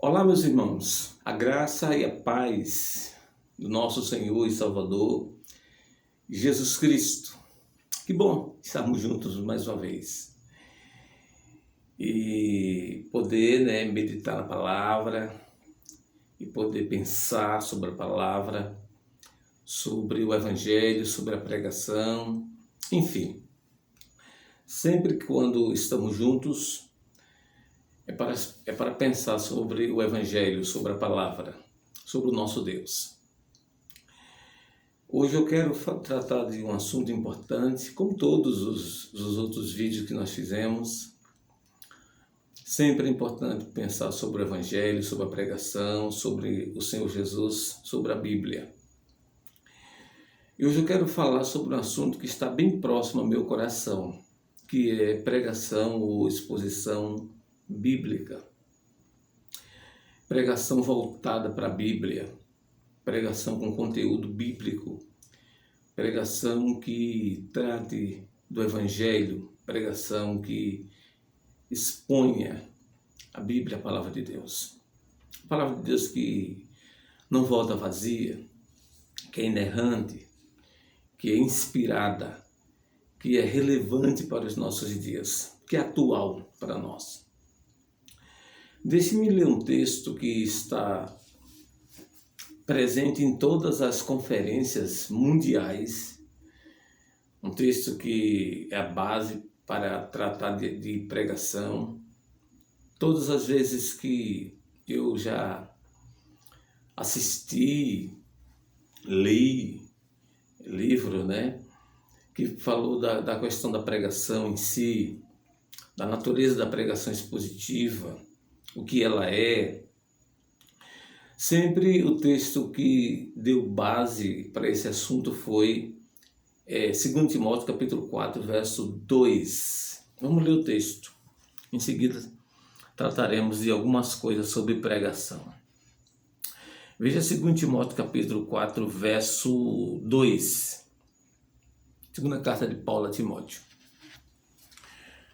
Olá, meus irmãos, a graça e a paz do nosso Senhor e Salvador Jesus Cristo. Que bom estarmos juntos mais uma vez e poder, meditar na palavra e poder pensar sobre a palavra, sobre o Evangelho, sobre a pregação, enfim. Sempre que quando estamos juntos, é para pensar sobre o Evangelho, sobre a palavra, sobre o nosso Deus. Hoje eu quero tratar de um assunto importante, como todos os outros vídeos que nós fizemos. Sempre é importante pensar sobre o Evangelho, sobre a pregação, sobre o Senhor Jesus, sobre a Bíblia. E hoje eu quero falar sobre um assunto que está bem próximo ao meu coração, que é pregação ou exposição bíblica. Pregação voltada para a Bíblia, pregação com conteúdo bíblico, pregação que trate do Evangelho, pregação que exponha a Bíblia, a Palavra de Deus. A Palavra de Deus que não volta vazia, que é inerrante, que é inspirada, que é relevante para os nossos dias, que é atual para nós. Deixe-me ler um texto que está presente em todas as conferências mundiais, um texto que é a base para tratar de pregação. Todas as vezes que eu já assisti, li livro, que falou da questão da pregação em si, da natureza da pregação expositiva, o que ela é. Sempre o texto que deu base para esse assunto foi 2 Timóteo capítulo 4, verso 2. Vamos ler o texto. Em seguida trataremos de algumas coisas sobre pregação. Veja 2 Timóteo capítulo 4, verso 2. Segunda carta de Paulo a Timóteo.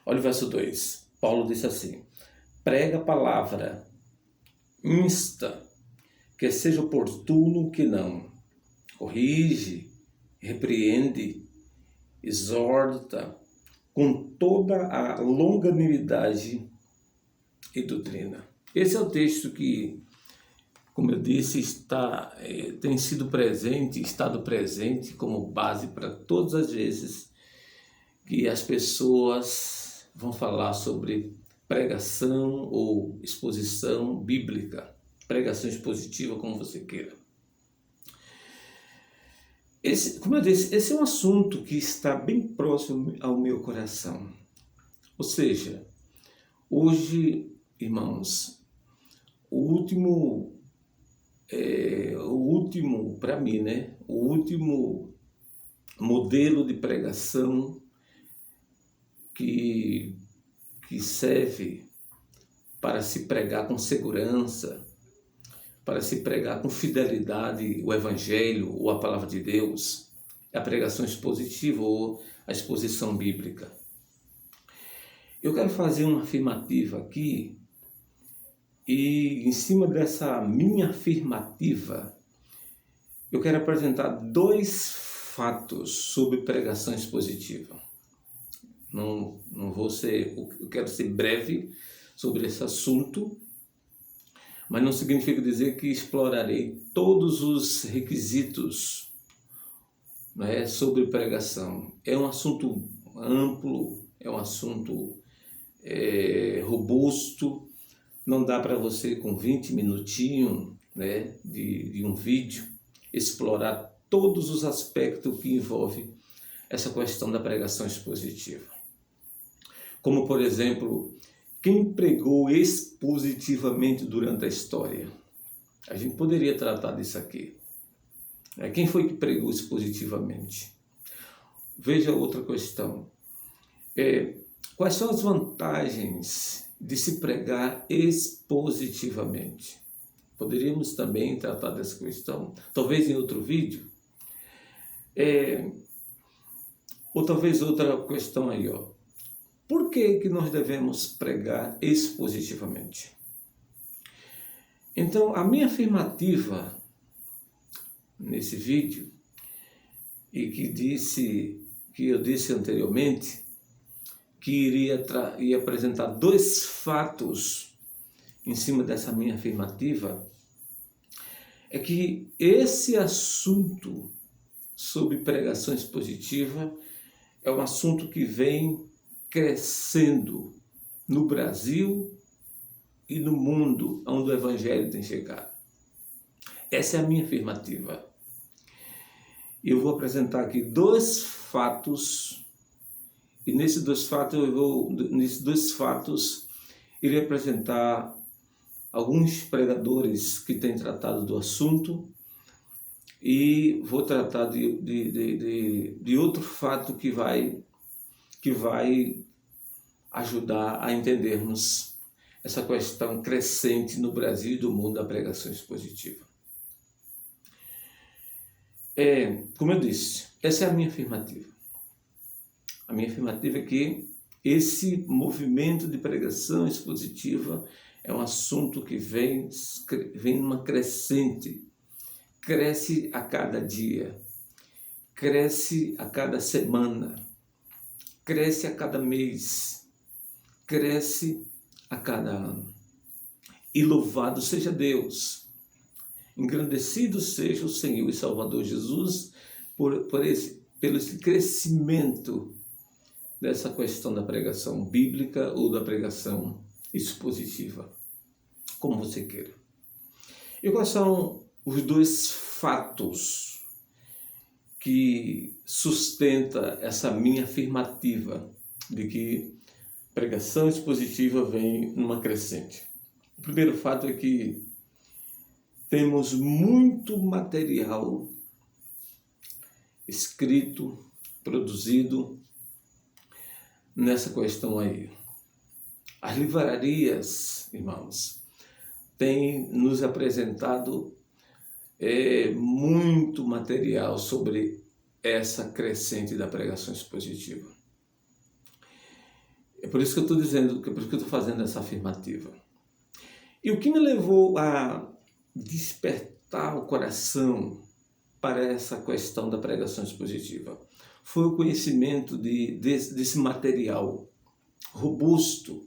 Olha o verso 2. Paulo disse assim: prega a palavra, insta, que seja oportuno que não, corrige, repreende, exorta, com toda a longanimidade e doutrina. Esse é o texto que, como eu disse, tem estado presente como base para todas as vezes que as pessoas vão falar sobre pregação ou exposição bíblica, pregação expositiva, como você queira. Como eu disse, esse é um assunto que está bem próximo ao meu coração. Ou seja, hoje, irmãos, o último para mim, o último modelo de pregação que serve para se pregar com segurança, para se pregar com fidelidade o Evangelho ou a Palavra de Deus, é a pregação expositiva ou a exposição bíblica. Eu quero fazer uma afirmativa aqui e, em cima dessa minha afirmativa, eu quero apresentar 2 fatos sobre pregação expositiva. Eu quero ser breve sobre esse assunto, mas não significa dizer que explorarei todos os requisitos sobre pregação. É um assunto amplo, é um assunto robusto. Não dá para você, com 20 minutinhos de um vídeo, explorar todos os aspectos que envolvem essa questão da pregação expositiva. Como, por exemplo, quem pregou expositivamente durante a história? A gente poderia tratar disso aqui. Quem foi que pregou expositivamente? Veja outra questão. Quais são as vantagens de se pregar expositivamente? Poderíamos também tratar dessa questão, talvez em outro vídeo. Ou talvez outra questão aí, Por que nós devemos pregar expositivamente? Então, a minha afirmativa nesse vídeo, e que eu disse anteriormente, que ia apresentar 2 fatos em cima dessa minha afirmativa, é que esse assunto sobre pregação expositiva é um assunto que vem crescendo no Brasil e no mundo onde o Evangelho tem chegado. Essa é a minha afirmativa. Eu vou apresentar aqui 2 fatos, e nesses 2 fatos, irei apresentar alguns pregadores que têm tratado do assunto, e vou tratar de outro fato que vai ajudar a entendermos essa questão crescente no Brasil e do mundo da pregação expositiva. Como eu disse, essa é a minha afirmativa. A minha afirmativa é que esse movimento de pregação expositiva é um assunto que vem numa crescente, cresce a cada dia, cresce a cada semana, cresce a cada mês, cresce a cada ano. E louvado seja Deus, engrandecido seja o Senhor e Salvador Jesus pelo esse crescimento dessa questão da pregação bíblica ou da pregação expositiva, como você queira. E quais são os 2 fatos que sustenta essa minha afirmativa de que pregação expositiva vem numa crescente? O primeiro fato é que temos muito material escrito, produzido nessa questão aí. As livrarias, irmãos, têm nos apresentado muito material sobre essa crescente da pregação expositiva. É por isso que eu estou dizendo, é por isso que eu estou fazendo essa afirmativa. E o que me levou a despertar o coração para essa questão da pregação expositiva foi o conhecimento desse material robusto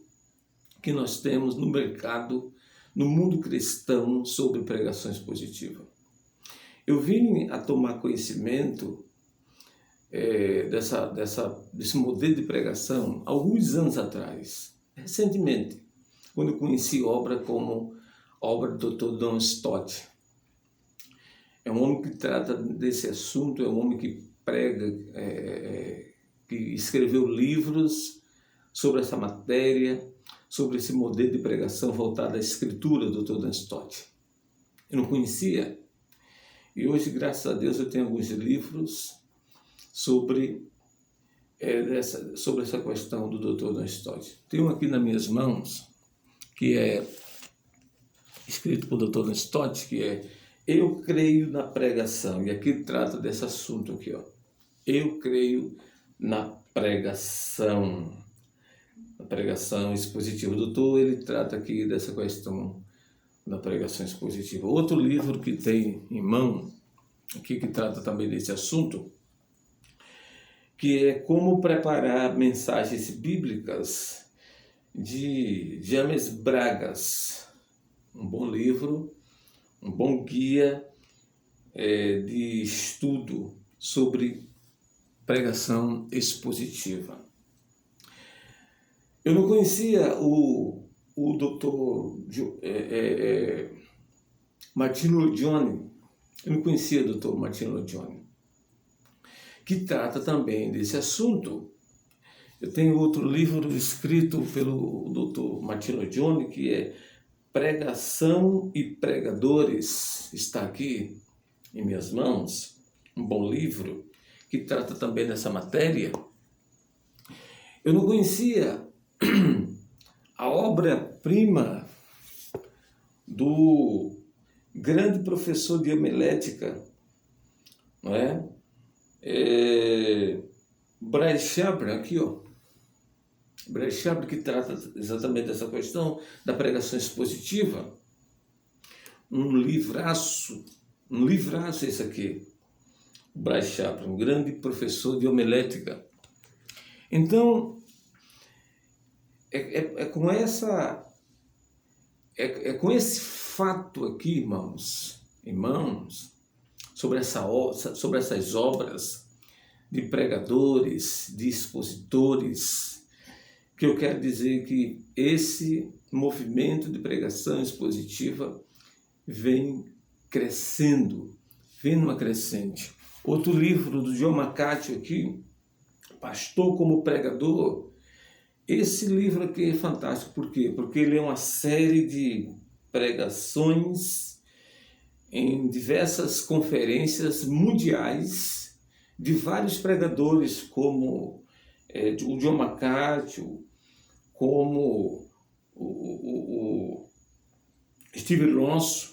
que nós temos no mercado, no mundo cristão, sobre pregação expositiva. Eu vim a tomar conhecimento desse modelo de pregação alguns anos atrás, recentemente, quando eu conheci obra como obra do Dr. Don Stott. É um homem que trata desse assunto, é um homem que prega, que escreveu livros sobre essa matéria, sobre esse modelo de pregação voltado à escritura do Dr. Don Stott. Eu não conhecia, e hoje, graças a Deus, eu tenho alguns livros sobre essa questão do Dr. Don Stott. Tem um aqui nas minhas mãos, que é escrito por Dr. Don Stott, que é Eu Creio na Pregação, e aqui trata desse assunto aqui, ó. Eu creio na pregação expositiva. O doutor, ele trata aqui dessa questão da pregação expositiva. Outro livro que tem em mão, aqui que trata também desse assunto, que é Como Preparar Mensagens Bíblicas, de James Bragas. Um bom livro, um bom guia de estudo sobre pregação expositiva. Eu não conhecia o Dr. Martino Logione, eu não conhecia o Dr. Martino Logione, que trata também desse assunto. Eu tenho outro livro escrito pelo Dr. Martino Logione, que é Pregação e Pregadores, está aqui em minhas mãos, um bom livro, que trata também dessa matéria. Eu não conhecia a obra-prima do grande professor de homilética, não é? Brad Schaber, aqui, ó. Brad Schaber, que trata exatamente dessa questão da pregação expositiva. um livraço esse aqui. O Bryce Chapman, um grande professor de homilética. Então, é com esse fato aqui, irmãos, sobre essas obras de pregadores, de expositores, que eu quero dizer que esse movimento de pregação expositiva vem crescendo, vem numa crescente. Outro livro do John McCarthy aqui, Pastor como Pregador. Esse livro aqui é fantástico, por quê? Porque ele é uma série de pregações em diversas conferências mundiais de vários pregadores, como o John McCarthy, como o Steve Lawson,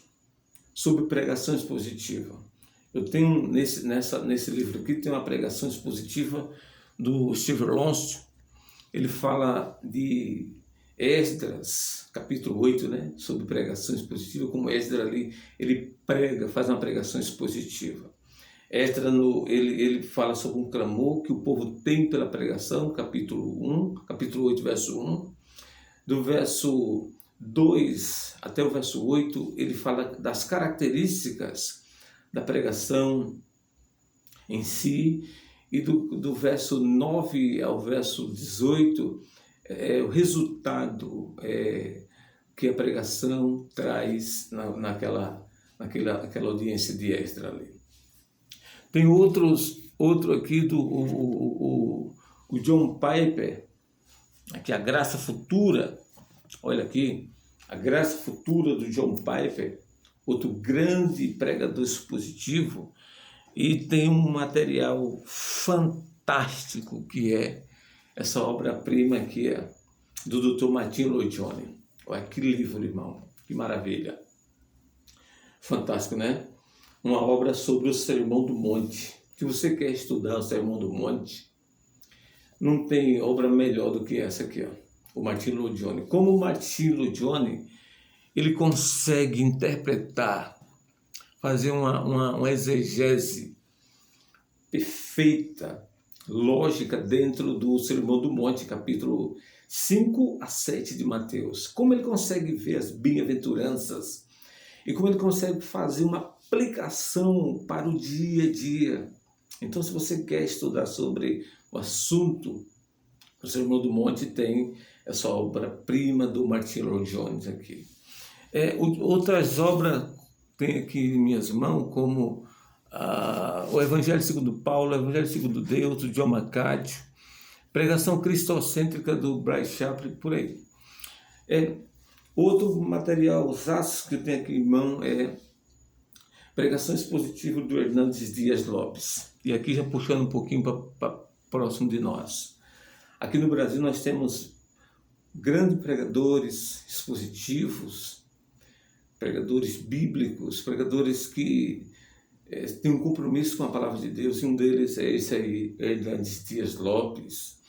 sobre pregação expositiva. Eu tenho nesse livro aqui, tem uma pregação expositiva do Steve Lawson. Ele fala de Esdras, capítulo 8, né, sobre pregação expositiva, como Esdras ali, ele faz uma pregação expositiva. Esdras, ele fala sobre um clamor que o povo tem pela pregação, capítulo 8, verso 1. Do verso 2 até o verso 8, ele fala das características da pregação em si, e do verso 9 ao verso 18, o resultado que a pregação traz naquela audiência de Esdras ali. Tem outro aqui, o John Piper, aqui, a graça futura. Olha aqui, a graça futura do John Piper, outro grande pregador expositivo, e tem um material fantástico que é essa obra-prima que é do Dr. Martin Lloyd Jones. Olha que livro, irmão, que maravilha. Fantástico, né? Uma obra sobre o Sermão do Monte. Se você quer estudar o Sermão do Monte, não tem obra melhor do que essa aqui, ó, o Martin Lloyd Jones. Como o Martin Lloyd Jones, ele consegue interpretar, fazer uma exegese perfeita, lógica dentro do Sermão do Monte, capítulo 5 a 7 de Mateus. Como ele consegue ver as bem-aventuranças e como ele consegue fazer uma aplicação para o dia a dia. Então, se você quer estudar sobre o assunto, o Sermão do Monte tem essa obra-prima do Martin Lloyd Jones aqui. Outras obras tem aqui em minhas mãos, como o Evangelho segundo Paulo, o Evangelho segundo Deus, do John McCarthy, pregação cristocêntrica do Bryce Chapman, por aí. Outro material que eu tenho aqui em mão é pregação expositiva do Hernandes Dias Lopes. E aqui já puxando um pouquinho para próximo de nós. Aqui no Brasil nós temos grandes pregadores expositivos, pregadores bíblicos, pregadores que têm um compromisso com a palavra de Deus, e um deles é esse aí, Hernandes Dias Lopes.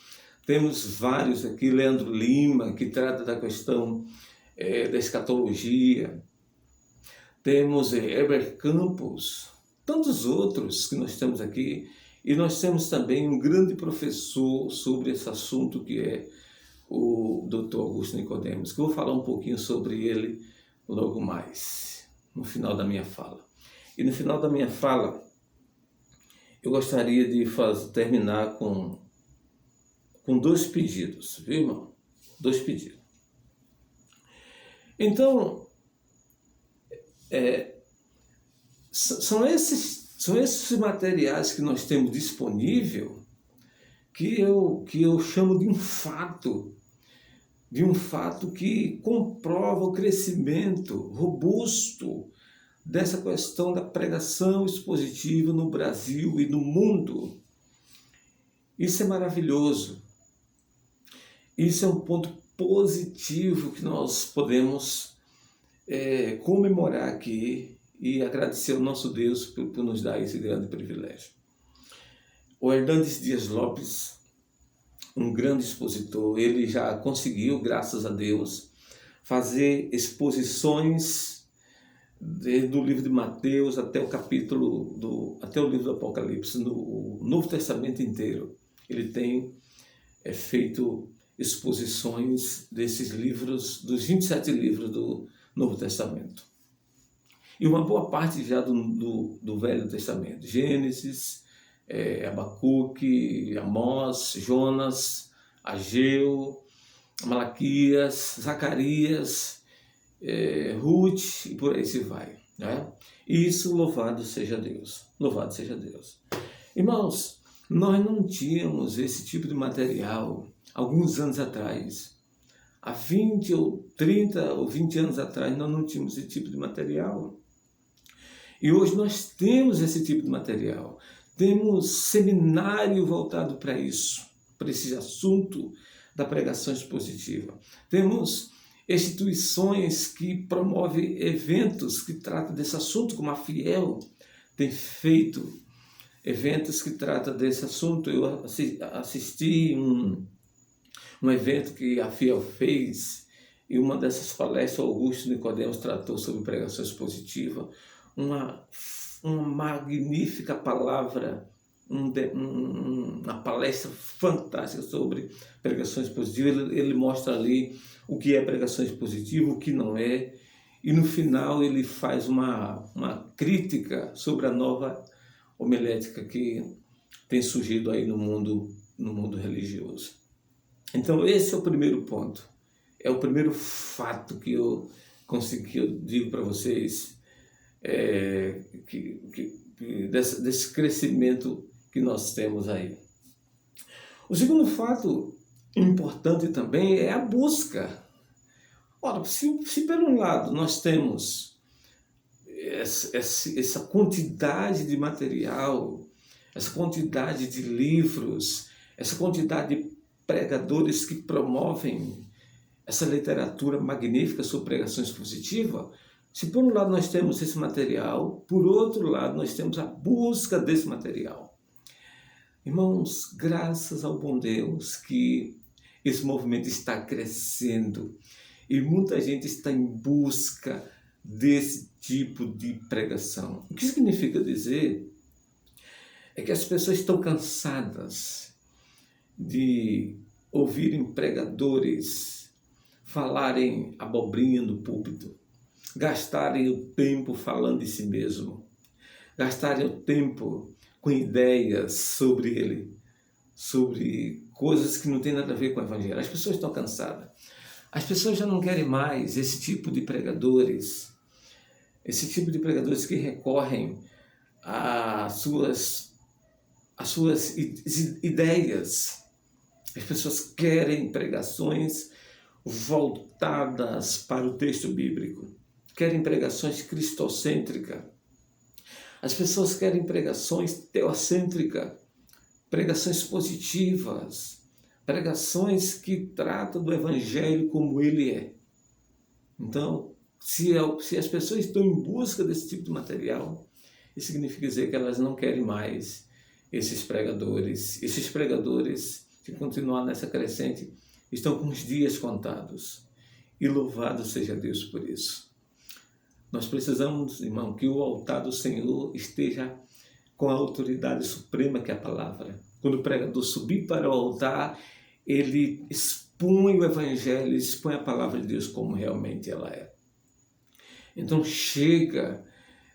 Temos vários aqui, Leandro Lima, que trata da questão da escatologia. Temos Herbert Campos, tantos outros que nós temos aqui, e nós temos também um grande professor sobre esse assunto, que é o Dr. Augusto Nicodemos, que eu vou falar um pouquinho sobre ele logo mais, no final da minha fala. E no final da minha fala, eu gostaria de terminar com 2 pedidos, viu, irmão? 2 pedidos. Então, são esses materiais que nós temos disponível que eu chamo de um fato que comprova o crescimento robusto dessa questão da pregação expositiva no Brasil e no mundo. Isso é maravilhoso. Isso é um ponto positivo que nós podemos comemorar aqui e agradecer ao nosso Deus por nos dar esse grande privilégio. O Hernandes Dias Lopes, um grande expositor, ele já conseguiu, graças a Deus, fazer exposições desde o livro de Mateus até até o livro do Apocalipse, no Novo Testamento inteiro. Ele tem feito exposições desses livros, dos 27 livros do Novo Testamento. E uma boa parte já do Velho Testamento. Gênesis, Abacuque, Amós, Jonas, Ageu, Malaquias, Zacarias, Ruth e por aí se vai, né? E isso, louvado seja Deus, louvado seja Deus. Irmãos, nós não tínhamos esse tipo de material alguns anos atrás. Há 20 ou 30 ou 20 anos atrás nós não tínhamos esse tipo de material. E hoje nós temos esse tipo de material. Temos seminário voltado para isso, para esse assunto da pregação expositiva. Temos instituições que promovem eventos que tratam desse assunto, como a Fiel tem feito eventos que tratam desse assunto. Eu assisti um evento que a Fiel fez, e uma dessas palestras, Augusto Nicodemos tratou sobre pregação expositiva, uma magnífica palavra, uma palestra fantástica sobre pregação expositiva. Ele mostra ali o que é pregação expositiva, o que não é, e no final ele faz uma crítica sobre a nova homilética que tem surgido aí no mundo religioso. Então esse é o primeiro ponto, é o primeiro fato que eu digo para vocês, desse crescimento que nós temos aí. O segundo fato importante também é a busca. Ora, se por um lado nós temos essa quantidade de material, essa quantidade de livros, essa quantidade de pregadores que promovem essa literatura magnífica sobre pregação expositiva, se por um lado nós temos esse material, por outro lado nós temos a busca desse material. Irmãos, graças ao bom Deus que esse movimento está crescendo e muita gente está em busca desse tipo de pregação. O que significa dizer é que as pessoas estão cansadas de ouvirem pregadores falarem abobrinha no púlpito, gastarem o tempo falando de si mesmo, gastarem o tempo com ideias sobre ele, sobre coisas que não tem nada a ver com o evangelho. As pessoas estão cansadas. As pessoas já não querem mais esse tipo de pregadores que recorrem às suas ideias. As pessoas querem pregações voltadas para o texto bíblico, querem pregações cristocêntricas. As pessoas querem pregações teocêntricas, pregações positivas, pregações que tratam do evangelho como ele é. Então, se as pessoas estão em busca desse tipo de material, isso significa dizer que elas não querem mais esses pregadores. Esses pregadores, se continuar nessa crescente, estão com os dias contados. E louvado seja Deus por isso. Nós precisamos, irmão, que o altar do Senhor esteja com a autoridade suprema que é a palavra. Quando o pregador subir para o altar, ele expõe o evangelho, expõe a palavra de Deus como realmente ela é. Então chega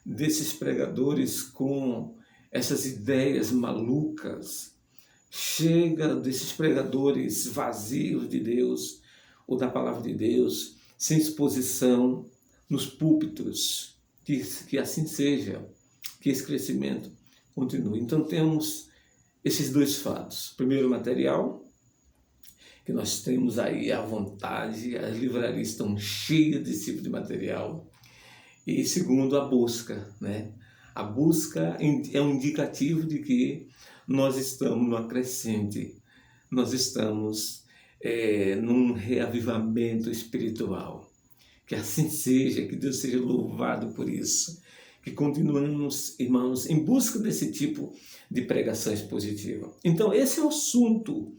desses pregadores com essas ideias malucas, chega desses pregadores vazios de Deus ou da palavra de Deus, sem exposição nos púlpitos, que assim seja, que esse crescimento continue. Então temos esses dois fatos. Primeiro, material, que nós temos aí à vontade, as livrarias estão cheias desse tipo de material. E segundo, a busca, né? A busca é um indicativo de que nós estamos numa crescente, nós estamos num reavivamento espiritual. Que assim seja, que Deus seja louvado por isso. Que continuemos, irmãos, em busca desse tipo de pregação expositiva. Então, esse é o assunto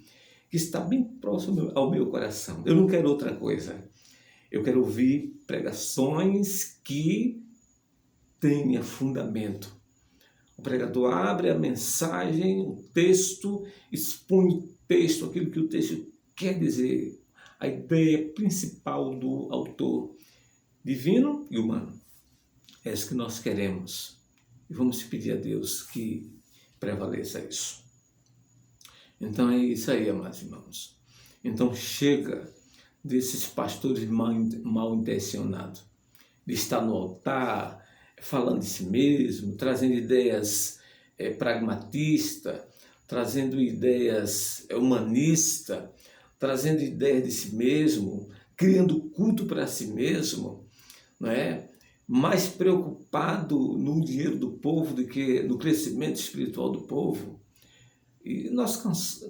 que está bem próximo ao meu coração. Eu não quero outra coisa. Eu quero ouvir pregações que tenha fundamento. O pregador abre a mensagem, o texto, expõe o texto, aquilo que o texto quer dizer, a ideia principal do autor, divino e humano. É isso que nós queremos. E vamos pedir a Deus que prevaleça isso. Então é isso aí, amados irmãos. Então chega desses pastores mal intencionados, de estar no altar, falando de si mesmo, trazendo ideias pragmatistas, trazendo ideias humanistas, trazendo ideias de si mesmo, criando culto para si mesmo, não é? Mais preocupado no dinheiro do povo do que no crescimento espiritual do povo. E nós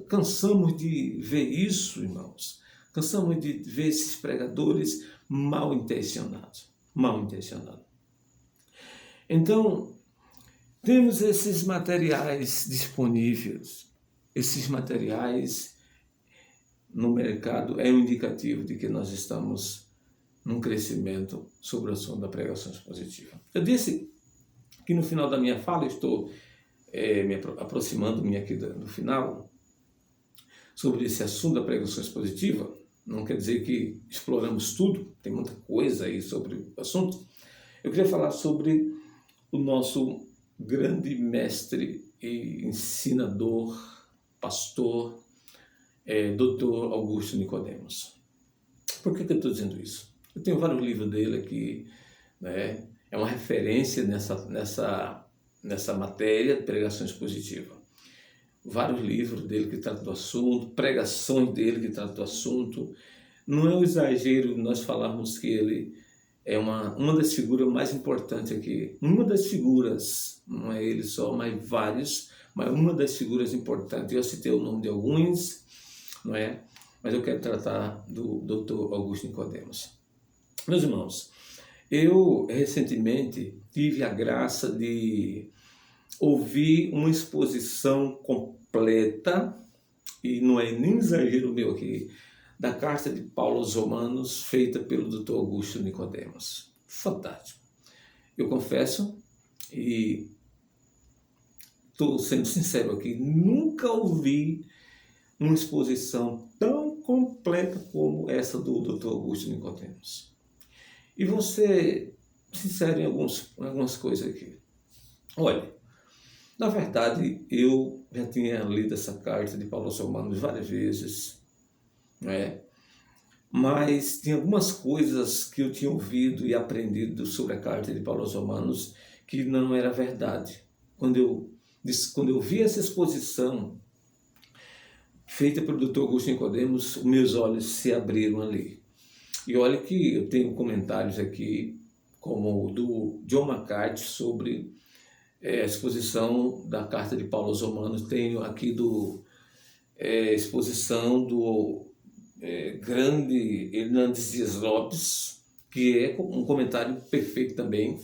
cansamos de ver isso, irmãos. Cansamos de ver esses pregadores mal intencionados. Mal intencionados. Então, temos esses materiais disponíveis. Esses materiais no mercado é um indicativo de que nós estamos num crescimento sobre o assunto da pregação expositiva. Eu disse que no final da minha fala, estou me aproximando-me aqui do final, sobre esse assunto da pregação expositiva. Não quer dizer que exploramos tudo, tem muita coisa aí sobre o assunto. Eu queria falar sobre o nosso grande mestre e ensinador, pastor, Dr. Augusto Nicodemos. Por que eu estou dizendo isso? Eu tenho vários livros dele aqui, né? É uma referência nessa matéria de pregação expositiva. Vários livros dele que tratam do assunto, pregações dele que tratam do assunto. Não é um exagero nós falarmos que ele é uma das figuras mais importantes aqui. Uma das figuras, não é ele só, mas vários, mas uma das figuras importantes. Eu citei o nome de alguns, não é? Mas eu quero tratar do Dr. Augusto Nicodemos. Meus irmãos, eu recentemente tive a graça de ouvir uma exposição completa, e não é nem exagero meu aqui, da carta de Paulo aos Romanos, feita pelo Dr. Augusto Nicodemos. Fantástico. Eu confesso, e estou sendo sincero aqui, nunca ouvi uma exposição tão completa como essa do Dr. Augusto Nicodemos. E vou ser sincero em algumas coisas aqui. Olha, na verdade, eu já tinha lido essa carta de Paulo aos Romanos várias vezes, né? Mas tinha algumas coisas que eu tinha ouvido e aprendido sobre a carta de Paulo aos Romanos que não era verdade. Quando eu vi essa exposição feita pelo Dr. Augusto Nicodemos, meus olhos se abriram ali. E olha que eu tenho comentários aqui, como o do John MacArthur, sobre a exposição da carta de Paulo aos Romanos. Tenho aqui exposição do grande Hernandes Dias Lopes, que é um comentário perfeito também.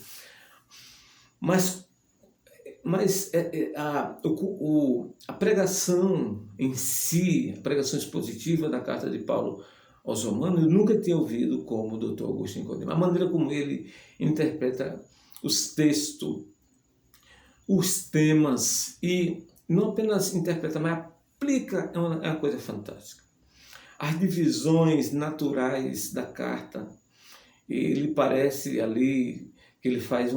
Mas a pregação em si, a pregação expositiva da carta de Paulo aos Romanos, eu nunca tinha ouvido como o Dr. Augusto Nicodemos. A maneira como ele interpreta os textos, os temas, e não apenas interpreta, mas aplica, é uma coisa fantástica. As divisões naturais da carta, ele parece ali que ele faz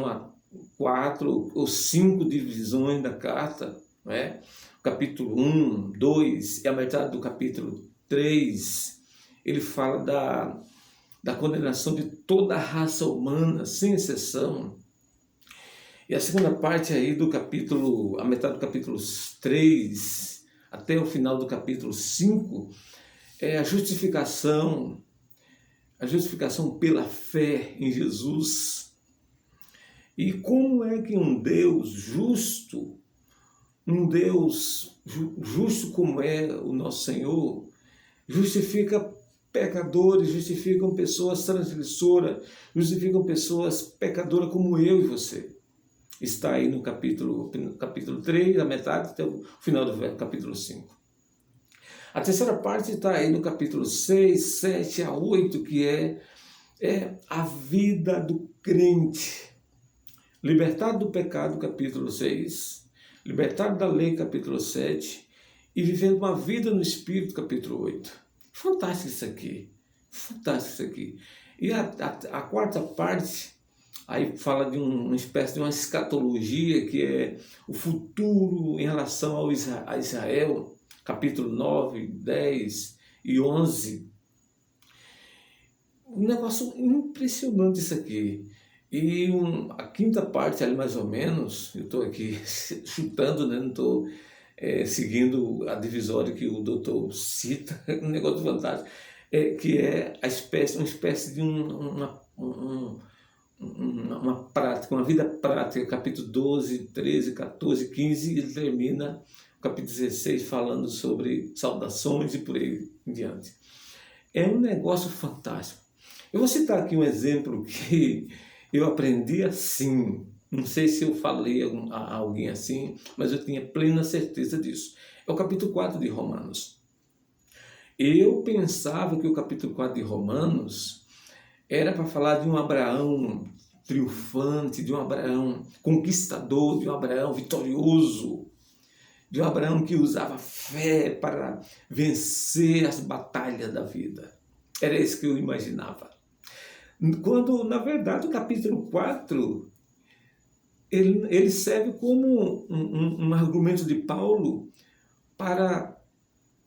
4 ou 5 divisões da carta, né? Capítulo 1, 2 e a metade do capítulo 3, ele fala da condenação de toda a raça humana, sem exceção. E a segunda parte aí do capítulo, a metade do capítulo 3, até o final do capítulo 5, é a justificação pela fé em Jesus. E como é que um Deus justo, justo como é o nosso Senhor, justifica pecadores, justificam pessoas transgressoras, justificam pessoas pecadoras como eu e você. Está aí no capítulo 3, a metade, até o final do capítulo 5. A terceira parte está aí no capítulo 6, 7 a 8, que é a vida do crente. libertado do pecado, capítulo 6, libertado da lei, capítulo 7, e vivendo uma vida no Espírito, capítulo 8. Fantástico isso aqui, fantástico isso aqui. E a quarta parte, aí fala de uma espécie de uma escatologia, que é o futuro em relação a Israel, capítulo 9, 10 e 11. Um negócio impressionante isso aqui. E a quinta parte, ali mais ou menos, eu estou aqui chutando, né? Não estou seguindo a divisória que o doutor cita, um negócio fantástico, que é uma espécie de uma prática, uma vida prática, capítulo 12, 13, 14, 15, e ele termina o capítulo 16 falando sobre saudações e por aí em diante. É um negócio fantástico. Eu vou citar aqui um exemplo que eu aprendi assim. Não sei se eu falei a alguém assim, mas eu tinha plena certeza disso. É o capítulo 4 de Romanos. Eu pensava que o capítulo 4 de Romanos era para falar de um Abraão triunfante, de um Abraão conquistador, de um Abraão vitorioso, de um Abraão que usava fé para vencer as batalhas da vida. Era isso que eu imaginava. Quando, na verdade, o capítulo 4, ele serve como um argumento de Paulo para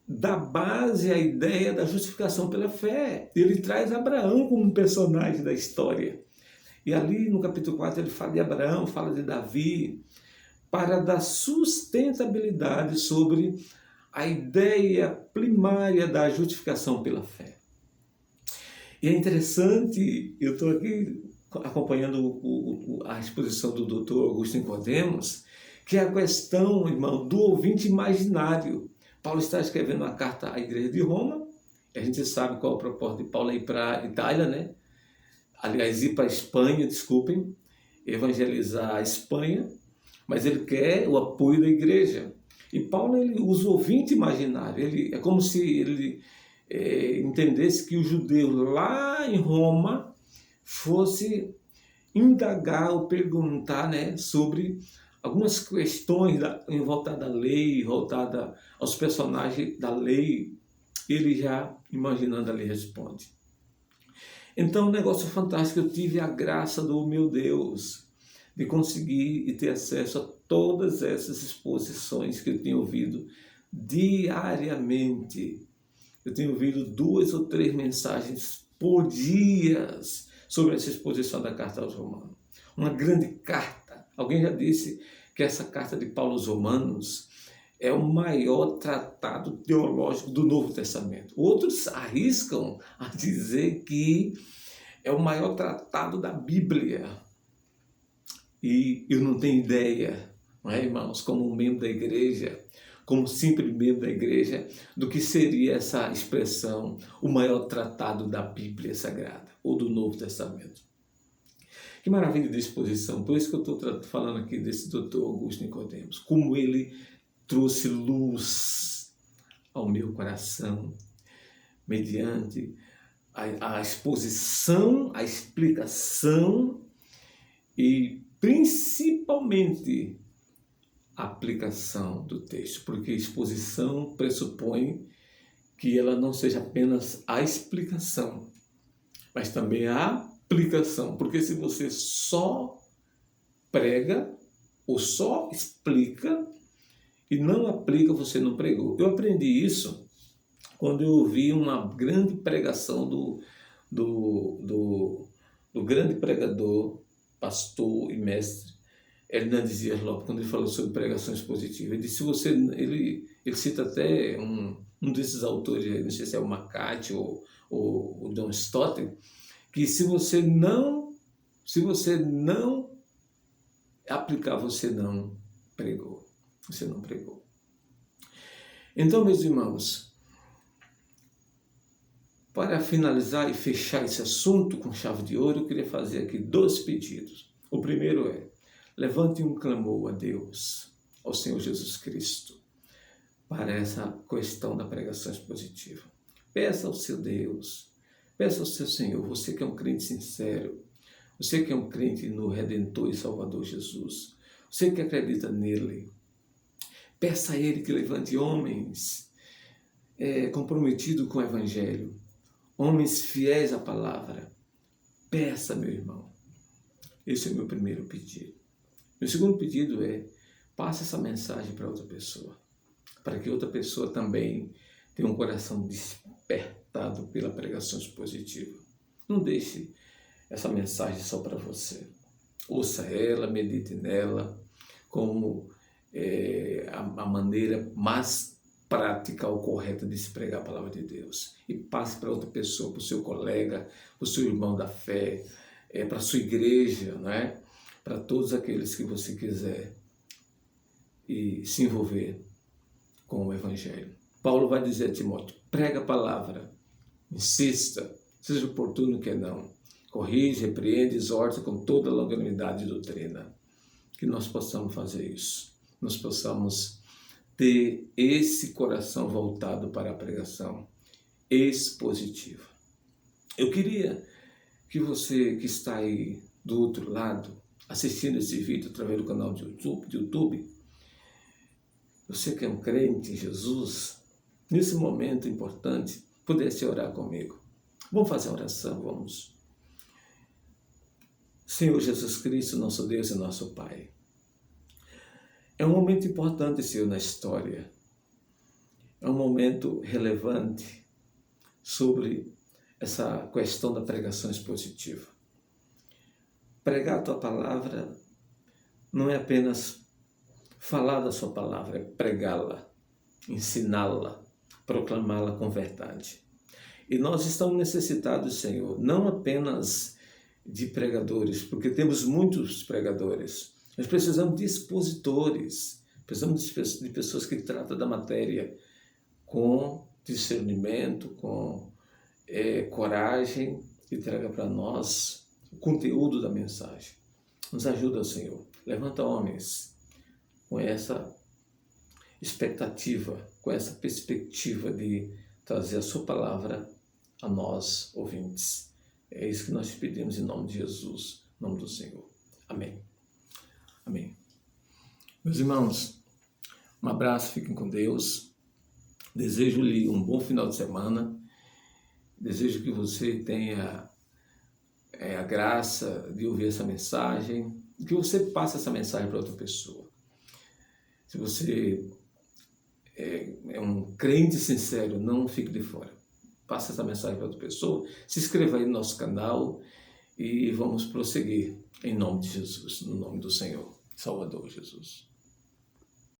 dar base à ideia da justificação pela fé. Ele traz Abraão como um personagem da história. E ali no capítulo 4 ele fala de Abraão, fala de Davi, para dar sustentabilidade sobre a ideia primária da justificação pela fé. E é interessante, eu estou aqui acompanhando a exposição do Dr. Augusto Nicodemos, que é a questão, irmão, do ouvinte imaginário. Paulo está escrevendo uma carta à igreja de Roma, e a gente sabe qual é o propósito de Paulo ir para a Itália, né? Aliás, ir para a Espanha, desculpem, evangelizar a Espanha, mas ele quer o apoio da igreja. E Paulo ele usa o ouvinte imaginário, é como se ele entendesse que o judeu lá em Roma fosse indagar ou perguntar, né, sobre algumas questões em volta da lei, voltada aos personagens da lei. Ele já, imaginando ali, responde. Então, um negócio fantástico, eu tive a graça do meu Deus de conseguir e ter acesso a todas essas exposições que eu tenho ouvido diariamente. Eu tenho ouvido 2 ou 3 mensagens por dia sobre essa exposição da carta aos Romanos. Uma grande carta. Alguém já disse que essa carta de Paulo aos Romanos é o maior tratado teológico do Novo Testamento. Outros arriscam a dizer que é o maior tratado da Bíblia. E eu não tenho ideia, não é, irmãos, como um membro da igreja, como simples membro da igreja, do que seria essa expressão, o maior tratado da Bíblia Sagrada, ou do Novo Testamento. Que maravilha de exposição. Por isso que eu estou falando aqui desse Dr. Augusto Nicodemos, como ele trouxe luz ao meu coração, mediante a exposição, a explicação e principalmente a aplicação do texto, porque exposição pressupõe que ela não seja apenas a explicação, mas também a aplicação, porque se você só prega ou só explica e não aplica, você não pregou. Eu aprendi isso quando eu ouvi uma grande pregação do grande pregador, pastor e mestre Hernandes Dias Lopes, quando ele falou sobre pregações positivas. Ele disse, ele cita até um desses autores, não sei se é o McCarthy ou o John Stott, que se você não aplicar, você não pregou. Você não pregou. Então, meus irmãos, para finalizar e fechar esse assunto com chave de ouro, eu queria fazer aqui 2 pedidos. O primeiro é, levante um clamor a Deus, ao Senhor Jesus Cristo, para essa questão da pregação expositiva. Peça ao seu Deus, peça ao seu Senhor, você que é um crente sincero, Você que é um crente no Redentor e Salvador Jesus, você que acredita nele, peça a ele que levante homens comprometidos com o Evangelho, homens fiéis à palavra. Peça, meu irmão. Esse é o meu primeiro pedido. Meu segundo pedido é, passe essa mensagem para outra pessoa, para que outra pessoa também tenha um coração despertado pela pregação expositiva. Não deixe essa mensagem só para você. Ouça ela, medite nela, como a maneira mais prática ou correta de se pregar a palavra de Deus. E passe para outra pessoa, para o seu colega, para o seu irmão da fé, para a sua igreja, não é? Para todos aqueles que você quiser e se envolver com o Evangelho. Paulo vai dizer a Timóteo, prega a palavra, insista, seja oportuno que não, corrige, repreende, exorta com toda a longanimidade e doutrina. Que nós possamos fazer isso, nós possamos ter esse coração voltado para a pregação expositiva. Eu queria que você que está aí do outro lado, assistindo esse vídeo através do canal de YouTube, você que é um crente em Jesus, nesse momento importante, pudesse orar comigo. Vamos fazer a oração, vamos. Senhor Jesus Cristo, nosso Deus e nosso Pai, é um momento importante, Senhor, na história. É um momento relevante sobre essa questão da pregação expositiva. Pregar a Tua palavra não é apenas falar da Sua palavra, é pregá-la, ensiná-la, proclamá-la com verdade. E nós estamos necessitados, Senhor, não apenas de pregadores, porque temos muitos pregadores. Nós precisamos de expositores, precisamos de pessoas que tratam da matéria com discernimento, com coragem e traga para nós o conteúdo da mensagem. Nos ajuda, Senhor. Levanta homens com essa expectativa, com essa perspectiva de trazer a Sua palavra a nós, ouvintes. É isso que nós te pedimos em nome de Jesus, em nome do Senhor. Amém. Amém. Meus irmãos, um abraço, fiquem com Deus. Desejo-lhe um bom final de semana. Desejo que você tenha a graça de ouvir essa mensagem, que você passe essa mensagem para outra pessoa. Se você é um crente sincero, não fique de fora. Passe essa mensagem para outra pessoa, se inscreva aí no nosso canal e vamos prosseguir em nome de Jesus, no nome do Senhor, Salvador Jesus.